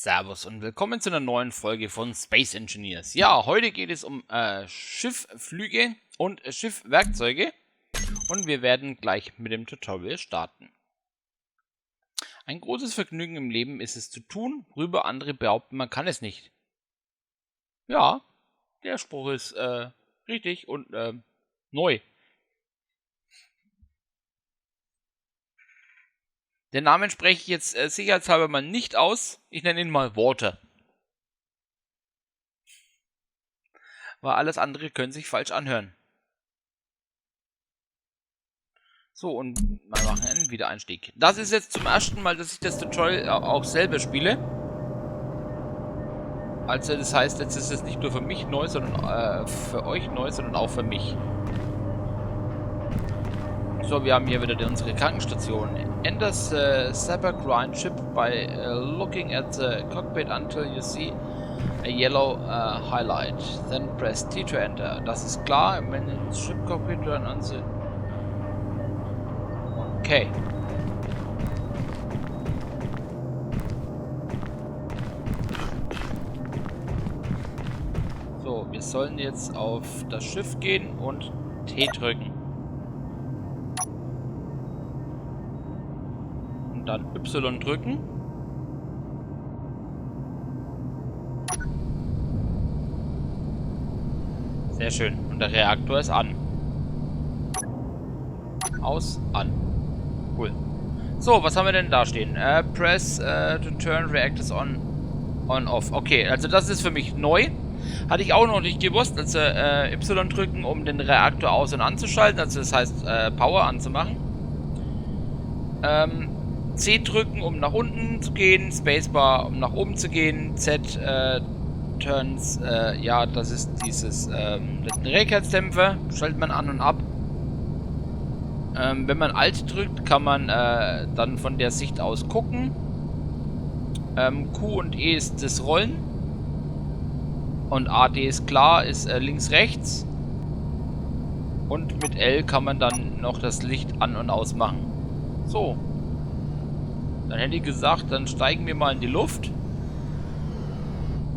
Servus und willkommen zu einer neuen Folge von Space Engineers. Ja, heute geht es um Schiffflüge und Schiffwerkzeuge und wir werden gleich mit dem Tutorial starten. Ein großes Vergnügen im Leben ist es zu tun, worüber andere behaupten, man kann es nicht. Ja, der Spruch ist richtig und neu. Den Namen spreche ich jetzt sicherheitshalber mal nicht aus. Ich nenne ihn mal Water. Weil alles andere können sich falsch anhören. So, und wir machen einen Wiedereinstieg. Das ist jetzt zum ersten Mal, dass ich das Tutorial auch selber spiele. Also das heißt, jetzt ist es nicht nur für mich neu, sondern für euch neu, sondern auch für mich. So, wir haben hier wieder unsere Krankenstation. Enter the Saber Grind ship by looking at the cockpit until you see a yellow highlight. Then press T to enter. Das ist klar. Wenn das Ship Cockpit turn on the... Okay. So, wir sollen jetzt auf das Schiff gehen und T drücken. Dann Y drücken. Sehr schön. Und der Reaktor ist an. Aus, an. Cool. So, was haben wir denn da stehen? Press to turn reactors on, off. Okay, also das ist für mich neu. Hatte ich auch noch nicht gewusst. Also Y drücken, um den Reaktor aus- und anzuschalten. Also das heißt Power anzumachen. C drücken, um nach unten zu gehen, Spacebar, um nach oben zu gehen, Z Turns, ja, das ist dieses den Trägheitsdämpfer, schaltet man an und ab. Wenn man Alt drückt, kann man dann von der Sicht aus gucken. Q und E ist das Rollen. Und AD ist klar, ist links, rechts. Und mit L kann man dann noch das Licht an- und ausmachen. So. Dann hätte ich gesagt, dann steigen wir mal in die Luft.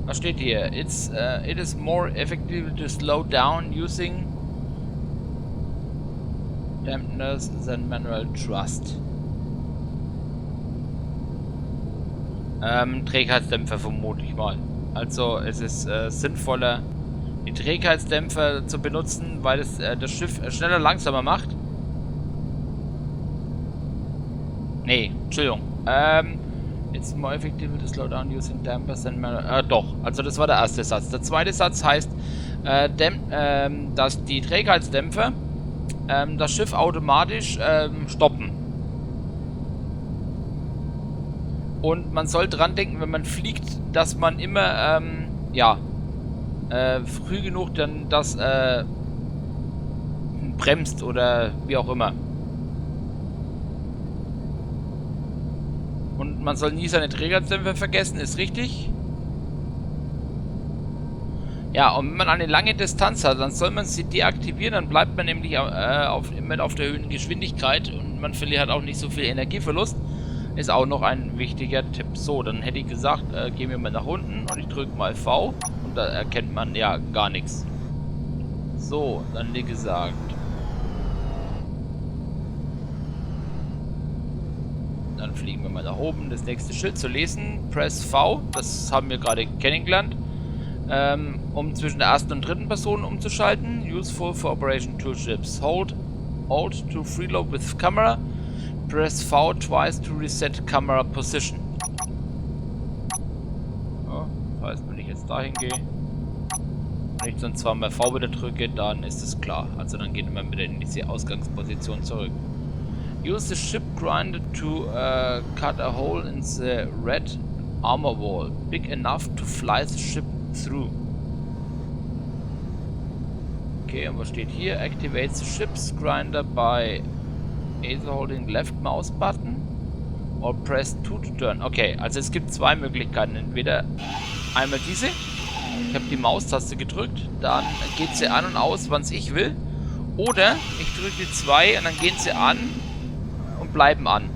Was steht hier? It is more effective to slow down using dampness than manual thrust. Trägheitsdämpfer vermute ich mal. Also es ist sinnvoller, die Trägheitsdämpfer zu benutzen, weil es das Schiff schneller langsamer macht. Nee, Entschuldigung. It's more effective to slow down using dampers than manual. Doch, also das war der erste Satz. Der zweite Satz heißt, dass die Trägheitsdämpfer das Schiff automatisch stoppen. Und man soll dran denken, wenn man fliegt, dass man immer früh genug dann das bremst oder wie auch immer. Und man soll nie seine Trägheitsdämpfer vergessen, ist richtig. Ja, und wenn man eine lange Distanz hat, dann soll man sie deaktivieren, dann bleibt man nämlich immer auf der höheren Geschwindigkeit und man verliert auch nicht so viel Energieverlust. Ist auch noch ein wichtiger Tipp. So, dann hätte ich gesagt, gehen wir mal nach unten und ich drücke mal V und da erkennt man ja gar nichts. So, dann wie gesagt. Dann fliegen wir mal nach oben, das nächste Schild zu lesen. Press V, das haben wir gerade kennengelernt, um zwischen der ersten und dritten Person umzuschalten. Useful for Operation Tool Ships. Hold Alt to freeload with camera. Press V twice to reset camera position. Ja, das heißt, wenn ich jetzt dahin gehe, wenn ich dann zweimal V wieder drücke, dann ist es klar. Also dann geht man wieder in diese Ausgangsposition zurück. Use the ship grinder to cut a hole in the red armor wall, big enough to fly the ship through. Okay, und was steht hier? Activate the ship's grinder by either holding left mouse button or press 2 to turn. Okay, also es gibt zwei Möglichkeiten. Entweder einmal diese, ich habe die Maustaste gedrückt, dann geht sie an und aus, wann ich will. Oder ich drücke die 2 und dann gehen sie an und bleiben an.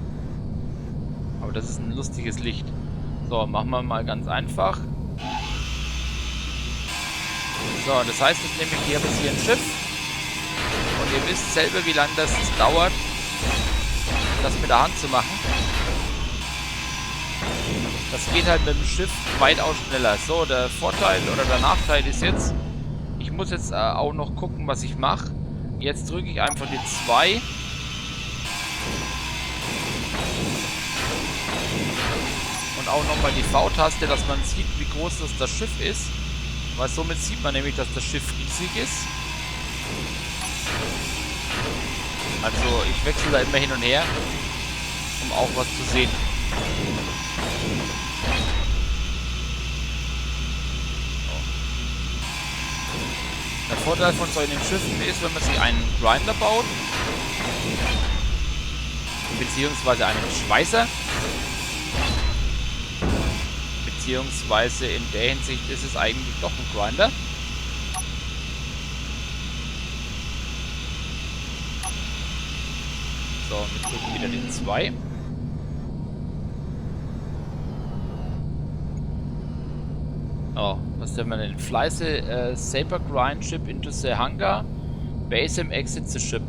Aber das ist ein lustiges Licht. So, machen wir mal ganz einfach. So, das heißt, jetzt nehme ich hier bis hier ein Schiff. Und ihr wisst selber, wie lange das dauert, das mit der Hand zu machen. Das geht halt mit dem Schiff weitaus schneller. So, der Vorteil oder der Nachteil ist jetzt, ich muss jetzt auch noch gucken, was ich mache. Jetzt drücke ich einfach die 2. Und auch nochmal die V-Taste, dass man sieht, wie groß das Schiff ist. Weil somit sieht man nämlich, dass das Schiff riesig ist. Also ich wechsle da immer hin und her, um auch was zu sehen. Der Vorteil von solchen Schiffen ist, wenn man sich einen Grinder baut, beziehungsweise einen Schweißer, beziehungsweise in der Hinsicht ist es eigentlich doch ein Grinder. So, wir drücken wieder den 2. Oh, was haben wir denn? Fleiße Saber Grind Ship into the hangar. Base him exit the ship.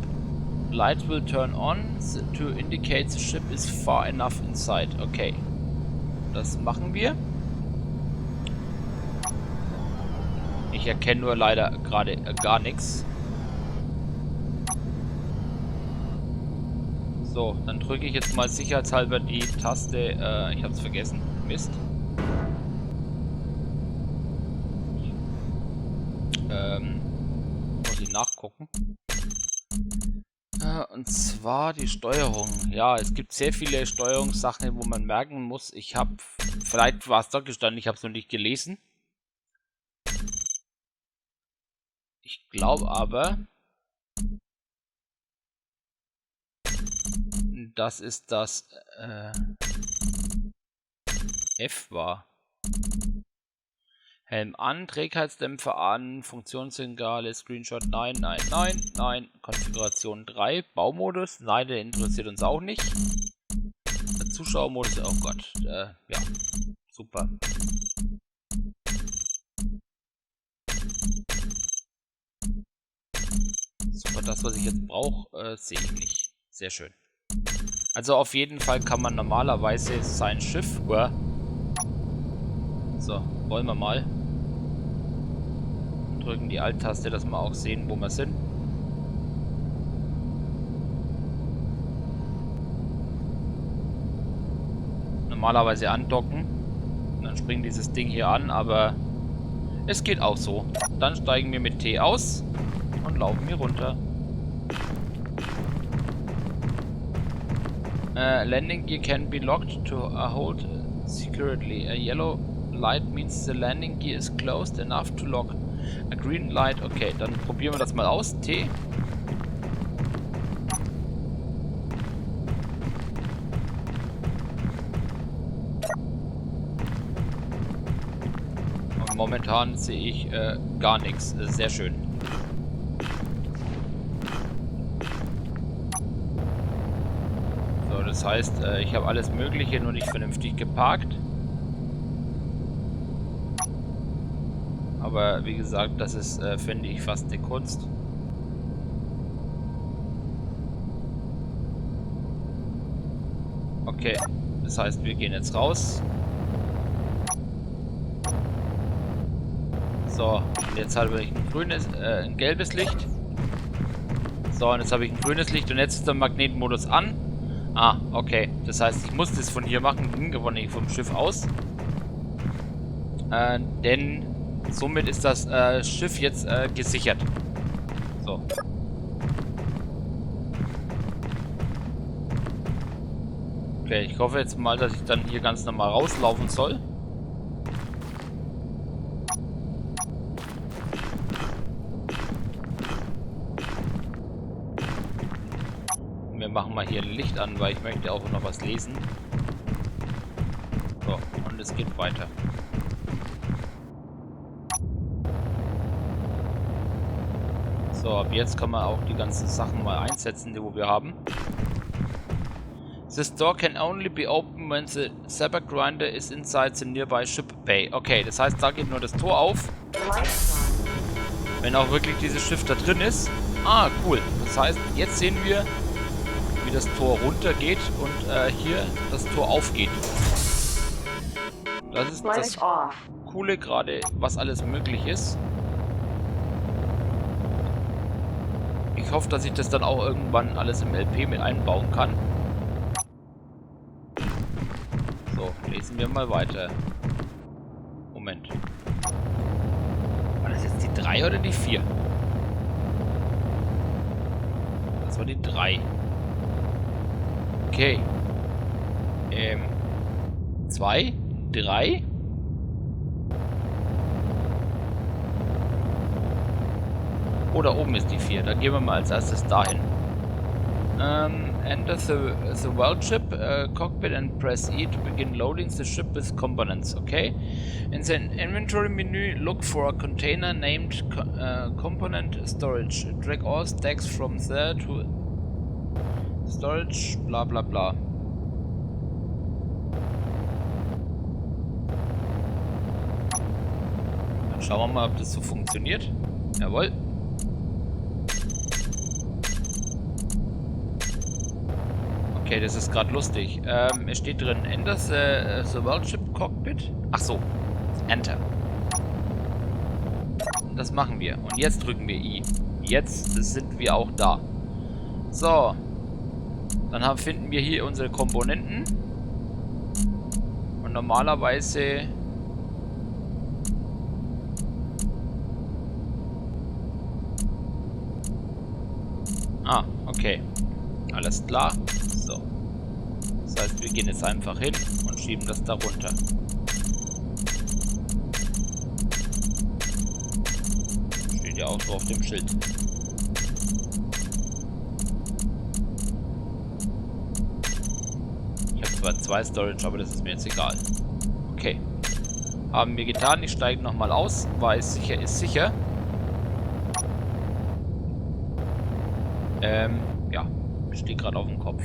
Light will turn on to indicate the ship is far enough inside. Okay. Das machen wir. Ich erkenne nur leider gerade gar nichts. So, dann drücke ich jetzt mal sicherheitshalber die Taste. Ich habe es vergessen. Mist. Muss ich nachgucken. Und zwar die Steuerung. Ja, es gibt sehr viele Steuerungssachen, wo man merken muss, ich habe, vielleicht war es dort gestanden, ich habe es noch nicht gelesen. Ich glaube aber, dass es das F war. Helm an, Trägheitsdämpfer an, Funktionssignale, Screenshot, nein, nein, nein, nein. Konfiguration 3, Baumodus, nein, der interessiert uns auch nicht. Der Zuschauermodus, oh Gott, ja, super. Super, das, was ich jetzt brauche, sehe ich nicht. Sehr schön. Also auf jeden Fall kann man normalerweise sein Schiff... So, wollen wir mal. Drücken die Alt-Taste, dass wir auch sehen, wo wir sind. Normalerweise andocken. Und dann springt dieses Ding hier an, aber es geht auch so. Dann steigen wir mit T aus und laufen hier runter. Landing gear can be locked to hold securely. A yellow light means the landing gear is closed enough to lock. A green light, okay, dann probieren wir das mal aus. T. Und momentan sehe ich gar nichts. Sehr schön. So, das heißt, ich habe alles Mögliche nur nicht vernünftig geparkt. Aber wie gesagt, das ist, finde ich, fast eine Kunst. Okay, das heißt, wir gehen jetzt raus. So, und jetzt habe ich ein gelbes Licht. So, und jetzt habe ich ein grünes Licht und jetzt ist der Magnetmodus an. Ah, okay. Das heißt, ich muss das von hier machen, vom Schiff aus. Denn somit ist das Schiff jetzt gesichert. So. Okay, ich hoffe jetzt mal, dass ich dann hier ganz normal rauslaufen soll. Wir machen mal hier ein Licht an, weil ich möchte auch noch was lesen. So, und es geht weiter. So, ab jetzt kann man auch die ganzen Sachen mal einsetzen, die wir haben. This door can only be opened when the Zapper Grinder is inside the nearby ship bay. Okay, das heißt, da geht nur das Tor auf. Wenn auch wirklich dieses Schiff da drin ist. Ah, cool. Das heißt, jetzt sehen wir, wie das Tor runtergeht und hier das Tor aufgeht. Das ist das Coole gerade, was alles möglich ist. Ich hoffe, dass ich das dann auch irgendwann alles im LP mit einbauen kann. So, lesen wir mal weiter. Moment. War das jetzt die 3 oder die 4? Das war die 3. Okay. 2, 3. Oh, da oben ist die 4. Dann gehen wir mal als erstes dahin. Enter the world ship cockpit and press E to begin loading the ship with components. Okay. In the inventory menu, look for a container named component storage. Drag all stacks from there to storage, bla bla bla. Dann schauen wir mal, ob das so funktioniert. Jawohl. Okay, das ist gerade lustig. Es steht drin, enter the world ship cockpit. Ach so, enter. Das machen wir. Und jetzt drücken wir I. Jetzt sind wir auch da. So. Dann finden wir hier unsere Komponenten. Und normalerweise... Ah, okay. Alles klar. So. Das heißt, wir gehen jetzt einfach hin und schieben das da runter. Steht ja auch so auf dem Schild. Ich habe zwar 2 Storage, aber das ist mir jetzt egal. Okay. Haben wir getan. Ich steige nochmal aus. War es sicher, ist sicher. Ja. Steht gerade auf dem Kopf.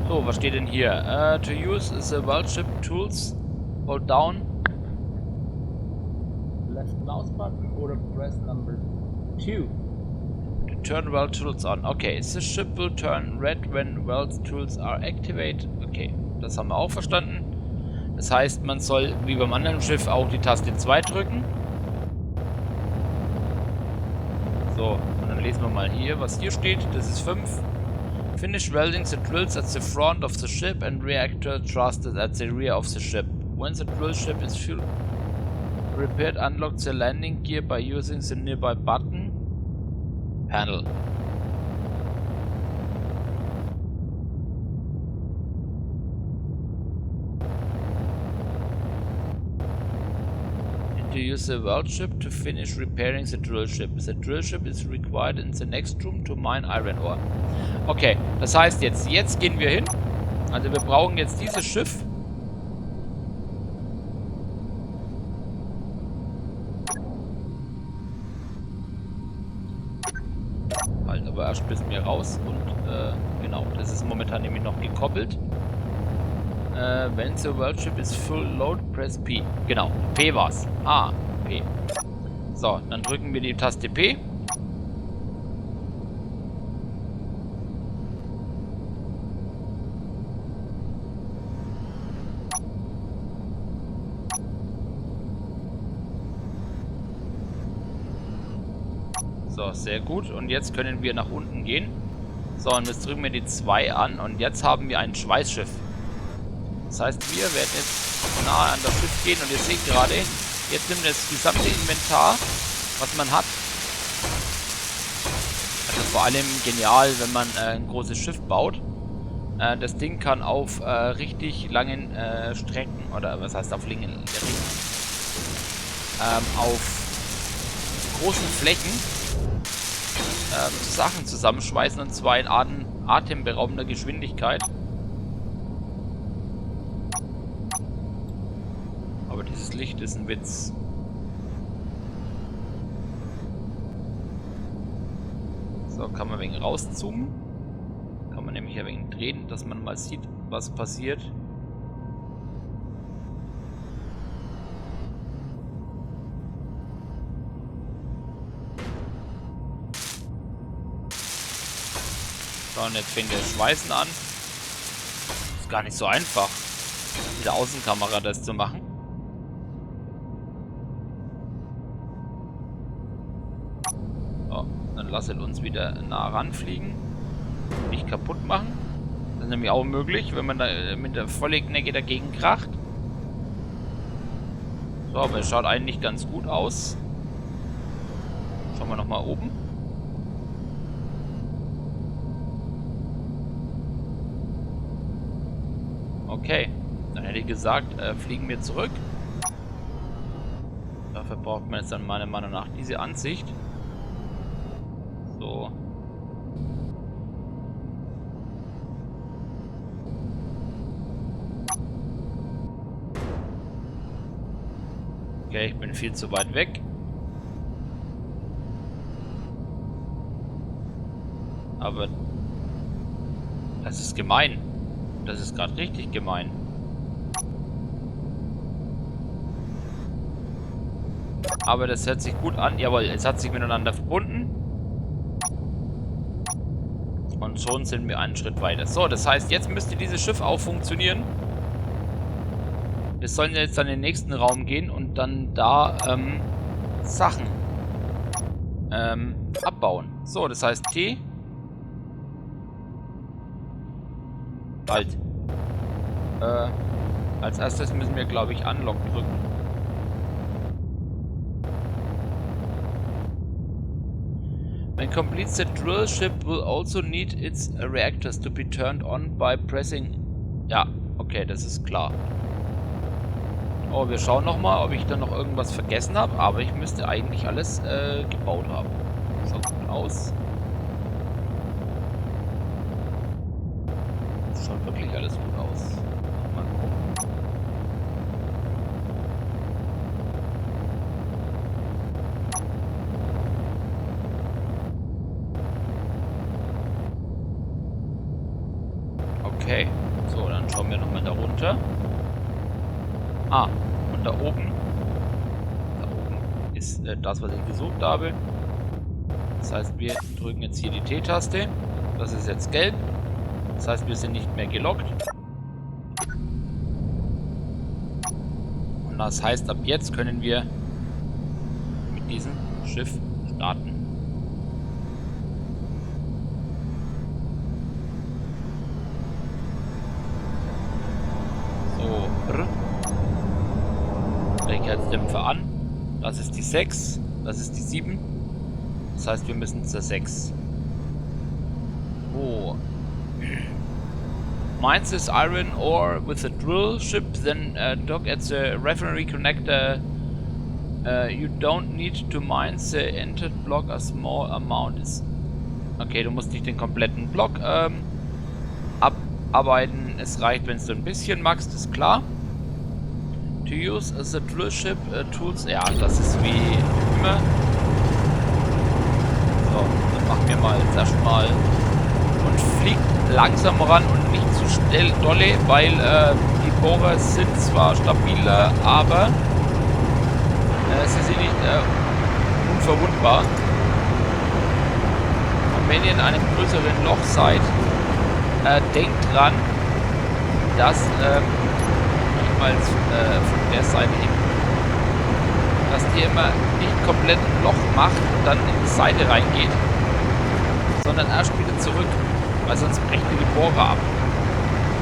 So, was steht denn hier? To use the world ship tools, hold down left mouse button oder press number 2 to turn world tools on. Okay, the ship will turn red when world tools are activated. Okay, das haben wir auch verstanden. Das heißt, man soll wie beim anderen Schiff auch die Taste 2 drücken. So, und dann lesen wir mal hier, was hier steht. Das ist 5. Finish welding the drills at the front of the ship and reactor thrusters at the rear of the ship. When the drill ship is repaired, unlock the landing gear by using the nearby button panel. To use the world ship to finish repairing the drill ship. The drill ship is required in the next room to mine iron ore. Okay, das heißt jetzt gehen wir hin. Also wir brauchen jetzt dieses Schiff. Halt aber erst bis mir raus und genau, das ist momentan nämlich noch gekoppelt. When the world ship is full load, press P. Genau, P war's. Ah, P. So, dann drücken wir die Taste P. So, sehr gut. Und jetzt können wir nach unten gehen. So, und jetzt drücken wir die 2 an. Und jetzt haben wir ein Schweißschiff. Das heißt, wir werden jetzt nahe an das Schiff gehen. Und ihr seht gerade, jetzt nimmt das gesamte Inventar, was man hat. Das ist vor allem genial, wenn man ein großes Schiff baut. Das Ding kann auf richtig langen Strecken, oder was heißt auf langen auf großen Flächen Sachen zusammenschweißen, und zwar in atemberaubender Geschwindigkeit. Aber dieses Licht ist ein Witz. So, kann man ein wenig rauszoomen. Kann man nämlich ein wenig drehen, dass man mal sieht, was passiert, Und jetzt fängt das Schweißen an. Ist gar nicht so einfach, mit der Außenkamera das zu machen. So, dann lasst uns wieder nah ranfliegen. Nicht kaputt machen. Das ist nämlich auch möglich, wenn man da mit der vollen Knecke dagegen kracht. So, aber es schaut eigentlich ganz gut aus. Schauen wir nochmal oben. Okay, dann hätte ich gesagt, fliegen wir zurück. Dafür braucht man jetzt dann meiner Meinung nach diese Ansicht. So. Okay, ich bin viel zu weit weg. Aber das ist gemein. Das ist gerade richtig gemein. Aber das hört sich gut an. Jawohl, es hat sich miteinander verbunden. Und schon sind wir einen Schritt weiter. So, das heißt, jetzt müsste dieses Schiff auch funktionieren. Wir sollen jetzt dann in den nächsten Raum gehen und dann da Sachen abbauen. So, das heißt T. Halt. Als erstes müssen wir, glaube ich, Unlock drücken. When completes the drill, ship will also need its reactors to be turned on by pressing... Ja, okay, das ist klar. Oh, wir schauen nochmal, ob ich da noch irgendwas vergessen habe, aber ich müsste eigentlich alles gebaut haben. Schaut gut aus. Schaut wirklich alles gut aus. Mal gucken. Okay. So, dann schauen wir nochmal da runter. Ah, und da oben. Da oben ist das, was ich gesucht habe. Das heißt, wir drücken jetzt hier die T-Taste. Das ist jetzt gelb. Das heißt, wir sind nicht mehr gelockt. Und das heißt, ab jetzt können wir mit diesem Schiff starten. So. Trägheitsdämpfer an. Das ist die 6. Das ist die 7. Das heißt, wir müssen zur 6. Oh. Mines this iron ore with a drill ship, then dock at the refinery connector. You don't need to mine the entered block, a small amount is... Okay, du musst nicht den kompletten Block abarbeiten. Es reicht, wenn du ein bisschen magst, ist klar. To use the drill ship tools... Ja, das ist wie immer. So, dann machen wir mal jetzt erstmal und fliegt langsam ran und nicht zu schnell dolle, weil die Bohrer sind zwar stabiler, aber sie sind nicht unverwundbar. Und wenn ihr in einem größeren Loch seid, denkt dran, dass niemals von der Seite hin, dass ihr immer nicht komplett ein Loch macht und dann in die Seite reingeht, sondern erst wieder zurück. Weil sonst brecht ihr die Bohrer ab.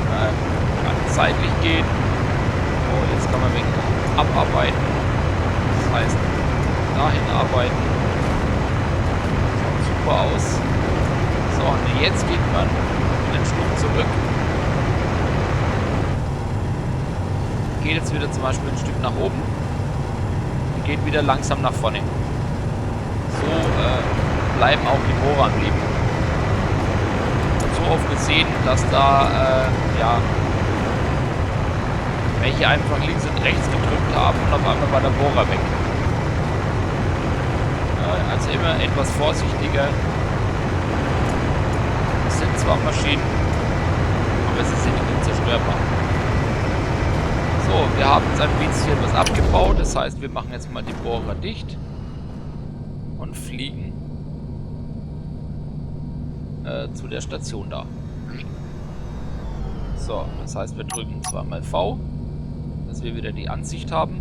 Kann seitlich gehen. Oh, jetzt kann man wegen abarbeiten. Das heißt, dahin arbeiten. Schaut super aus. So, und jetzt geht man einen Stück zurück. Geht jetzt wieder zum Beispiel ein Stück nach oben. Und geht wieder langsam nach vorne. So bleiben auch die Bohrer am Leben. So oft gesehen, dass da, ja, welche einfach links und rechts gedrückt haben und auf einmal war der Bohrer weg. Also immer etwas vorsichtiger. Es sind zwar Maschinen, aber sie sind nicht unzerstörbar. So, wir haben jetzt ein bisschen was abgebaut, das heißt, wir machen jetzt mal die Bohrer dicht und fliegen. zu der Station da. So, das heißt, wir drücken zweimal V, dass wir wieder die Ansicht haben.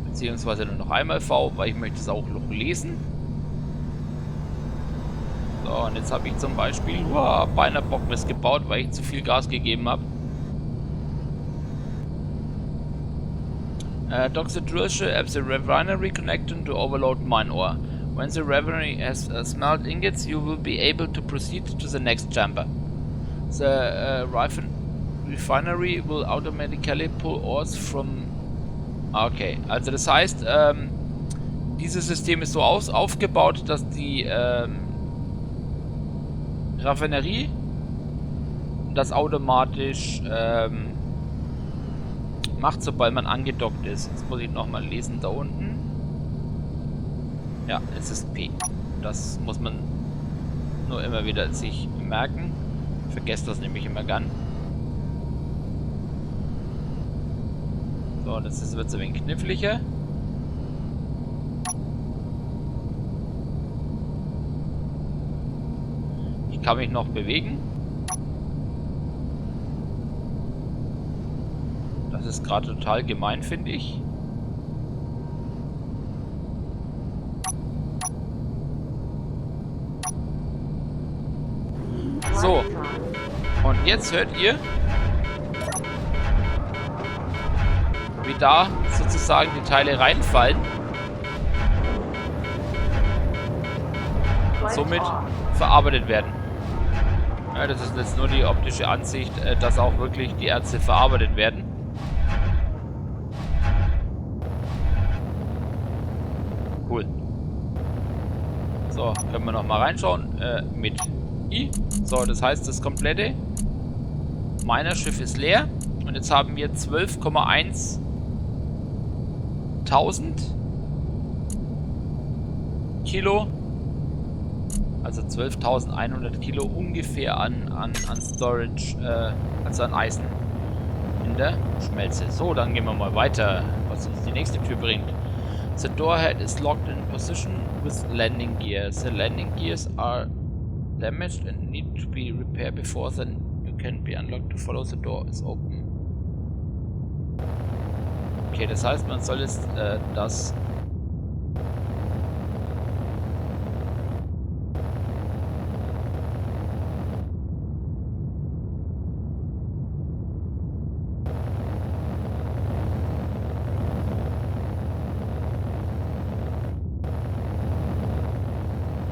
Beziehungsweise nur noch einmal V, weil ich möchte es auch noch lesen. So, und jetzt habe ich zum Beispiel beinahe Bockmist gebaut, weil ich zu viel Gas gegeben habe. Dock the drill ship at the refinery connecting to overload mine ore. When the refinery has smelt ingots, you will be able to proceed to the next chamber. The refinery will automatically pull ores from... Okay, also das heißt, dieses System ist so aufgebaut, dass die Raffinerie das automatisch macht, sobald man angedockt ist. Jetzt muss ich nochmal lesen da unten. Ja, es ist P. Das muss man nur immer wieder sich merken. Vergesst das nämlich immer gern. So, das wird so ein wenig kniffliger. Ich kann mich noch bewegen. Das ist gerade total gemein, finde ich. So. Und jetzt hört ihr, wie da sozusagen die Teile reinfallen. Und somit verarbeitet werden. Ja, das ist jetzt nur die optische Ansicht, dass auch wirklich die Erze verarbeitet werden. Cool. So, können wir noch mal reinschauen mit I. So, das heißt, das komplette meiner Schiff ist leer. Und jetzt haben wir 12,1 1000 Kilo, also 12.100 Kilo ungefähr an Storage, also an Eisen in der Schmelze. So, dann gehen wir mal weiter, was uns die nächste Tür bringt. The doorhead is locked in position with landing gears. The landing gears are damaged and need to be repaired before then you can be unlocked to follow the door is open. Okay, das heißt, man soll jetzt das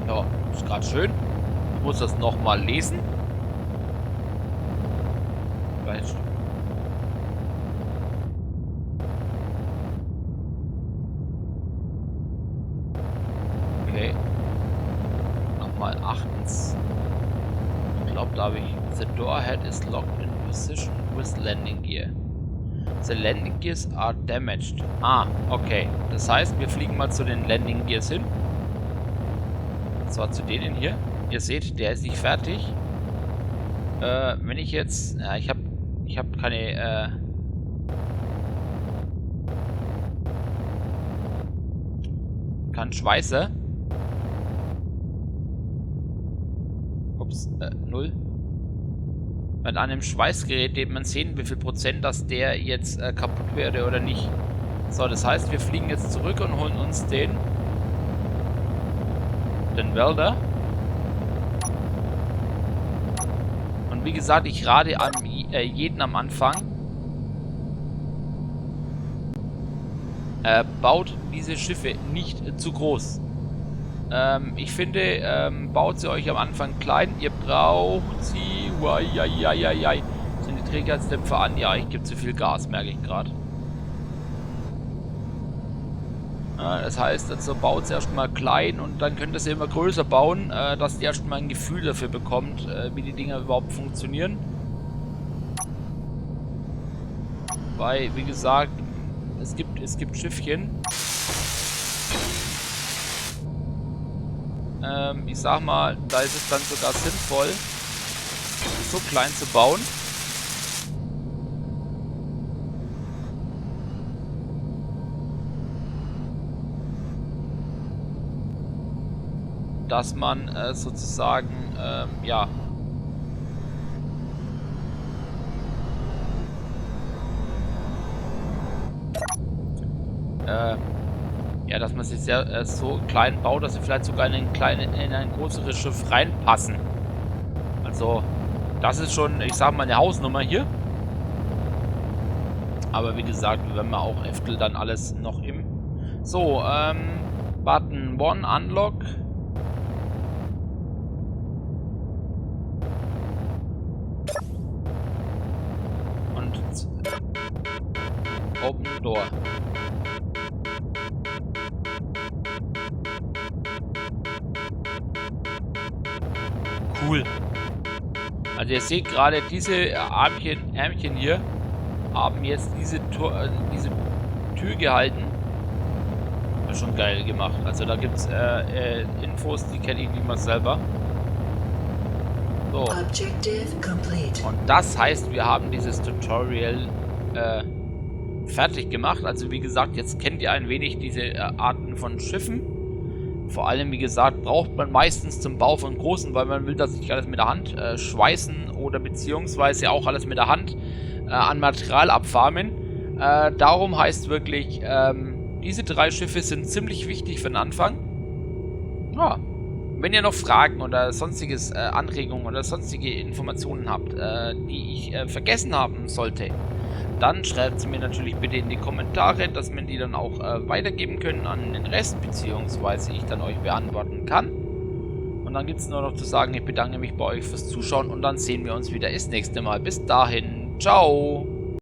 ja, ist gerade schön. Ich muss das nochmal lesen. Vielleicht. Okay. Nochmal achtens. Ich glaube, da habe ich... The doorhead is locked in position with landing gear. The landing gears are damaged. Ah, okay. Das heißt, wir fliegen mal zu den Landing Gears hin. Und zwar zu denen hier. Ihr seht, der ist nicht fertig. Wenn ich jetzt... Ja, ich habe keine... keinen Schweißer. Ups, 0. Und an dem Schweißgerät wird man sehen, wie viel Prozent, dass der jetzt kaputt werde oder nicht. So, das heißt, wir fliegen jetzt zurück und holen uns den Welder. Und wie gesagt, ich rate an jeden am Anfang, baut diese Schiffe nicht zu groß. Ich finde, baut sie euch am Anfang klein. Ihr braucht sie... Sind die Trägerheitsdämpfer an? Ja, ich gebe zu viel Gas, merke ich gerade. Das heißt, also baut sie erstmal klein und dann könnt ihr sie immer größer bauen, dass ihr erstmal ein Gefühl dafür bekommt, wie die Dinger überhaupt funktionieren. Weil, wie gesagt, es gibt Schiffchen. Ich sag mal, da ist es dann sogar sinnvoll, so klein zu bauen. dass man sozusagen, ja, ja, dass man sich sehr so klein baut, dass sie vielleicht sogar in ein größeres Schiff reinpassen. Also, das ist schon, ich sag mal, eine Hausnummer hier. Aber wie gesagt, wenn wir auch öfter dann alles noch im... So, Button 1, Unlock. Und Open Door. Cool. Also ihr seht gerade, diese Ärmchen hier haben jetzt diese Tür gehalten. Das ist schon geil gemacht. Also da gibt es Infos, die kenne ich nicht mal selber. So. Und das heißt, wir haben dieses Tutorial fertig gemacht. Also wie gesagt, jetzt kennt ihr ein wenig diese Arten von Schiffen. Vor allem, wie gesagt, braucht man meistens zum Bau von großen, weil man will das nicht alles mit der Hand schweißen oder beziehungsweise auch alles mit der Hand an Material abfarmen. Darum heißt wirklich, diese 3 Schiffe sind ziemlich wichtig für den Anfang. Ja, wenn ihr noch Fragen oder sonstiges Anregungen oder sonstige Informationen habt, die ich vergessen haben sollte, dann schreibt sie mir natürlich bitte in die Kommentare, dass wir die dann auch weitergeben können an den Rest, beziehungsweise ich dann euch beantworten kann. Und dann gibt es nur noch zu sagen, ich bedanke mich bei euch fürs Zuschauen und dann sehen wir uns wieder das nächste Mal. Bis dahin, ciao!